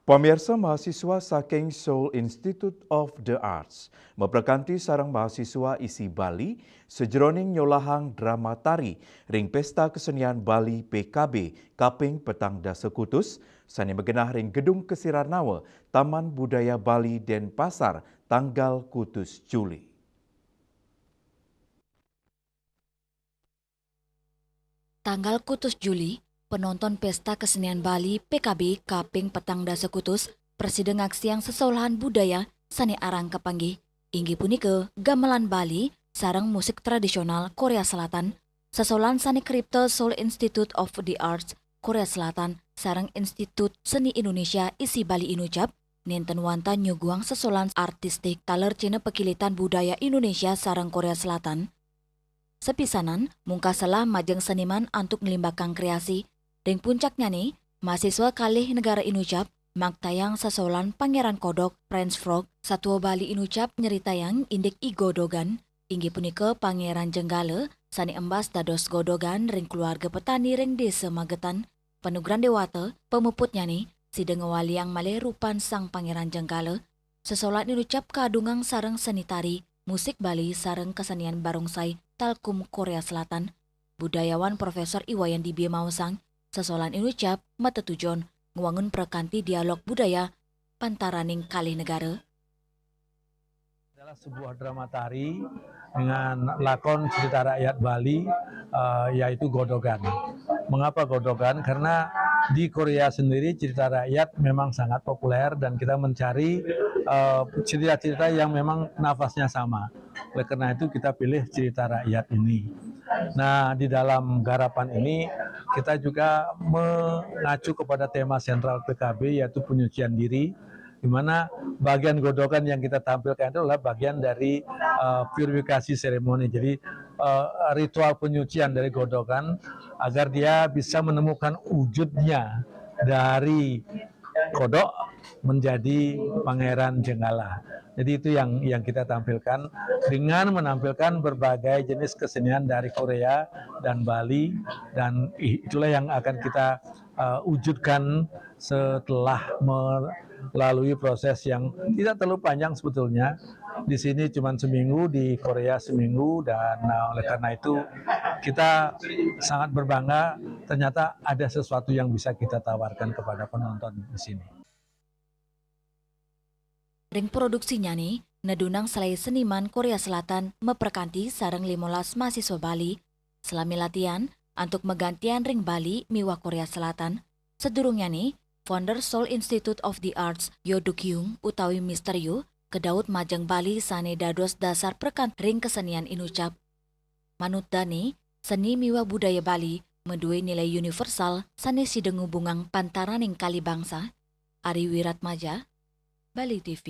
Pemirsa mahasiswa saking Seoul Institute of the Arts memperkanti sarang mahasiswa isi Bali sejroning nyolahang drama tari ring Pesta Kesenian Bali PKB Kaping Petang Dasekutus sani megenah ring Gedung Kesirarnawa Taman Budaya Bali Denpasar tanggal kutus Juli. Tanggal kutus Juli, penonton Pesta Kesenian Bali PKB Kaping Petang Dasekutus Presiden Aksiang Sesolahan Budaya Sani Arang Kepanggih inggi punike gamelan Bali sarang musik tradisional Korea Selatan Sesolan Sani Kripto Seoul Institute of the Arts Korea Selatan sarang Institut Seni Indonesia isi Bali Inucap nenten wanta nyuguang sesolan artistik taler cina pekilitan budaya Indonesia sarang Korea Selatan. Sepisanan, mungkasalah majeng seniman antuk ngelimbakang kreasi. Ring puncaknya nih, mahasiswa kalih negara Inucap, magtayang sasolan Pangeran Kodok, Prince Frog, Satwa Bali Inucap nyeritayang indik I Godogan, inggi punike Pangeran Jenggala, sani embas dados godogan ring keluarga petani ring desa Magetan, penugran dewata, pemuputnya nih, sideng waliang malih rupan sang Pangeran Jenggala, sesolan Inucap kadungang sareng seni tari, musik Bali sareng kesenian barongsai Talkum Korea Selatan, budayawan Profesor Iwayan Dibie Mausang, sesolan Inucap matetujon nguangun perkanti dialog budaya pantaraning kalih negara. Adalah sebuah drama tari dengan lakon cerita rakyat Bali yaitu Godogan. Mengapa Godogan? Karena di Korea sendiri cerita rakyat memang sangat populer dan kita mencari cerita-cerita yang memang nafasnya sama. Oleh karena itu kita pilih cerita rakyat ini. Nah, di dalam garapan ini kita juga mengacu kepada tema sentral PKB yaitu penyucian diri, di mana bagian godokan yang kita tampilkan itu adalah bagian dari purifikasi seremoni. Jadi ritual penyucian dari godokan agar dia bisa menemukan wujudnya dari kodok menjadi Pangeran Jenggala. Jadi itu yang kita tampilkan dengan menampilkan berbagai jenis kesenian dari Korea dan Bali, dan itulah yang akan kita wujudkan setelah melalui proses yang tidak terlalu panjang sebetulnya. Di sini cuma seminggu, di Korea seminggu, dan oleh karena itu kita sangat berbangga ternyata ada sesuatu yang bisa kita tawarkan kepada penonton di sini. Ring produksinya nih, nedunang selai seniman Korea Selatan meperkanti sareng 15 mahasiswa Bali. Selami latihan, untuk menggantian ring Bali miwah Korea Selatan. Sedurungnya nih, founder Seoul Institute of the Arts Yo Duk-hyung utawi Mr. Yu kedaud majeng Bali sane dados dasar perkant ring kesenian Inucap. Manut Dani, seni miwah budaya Bali menduwe nilai universal sane sideng hubungang pantaraning kali bangsa. Ari Wiratmaja, Bali TV.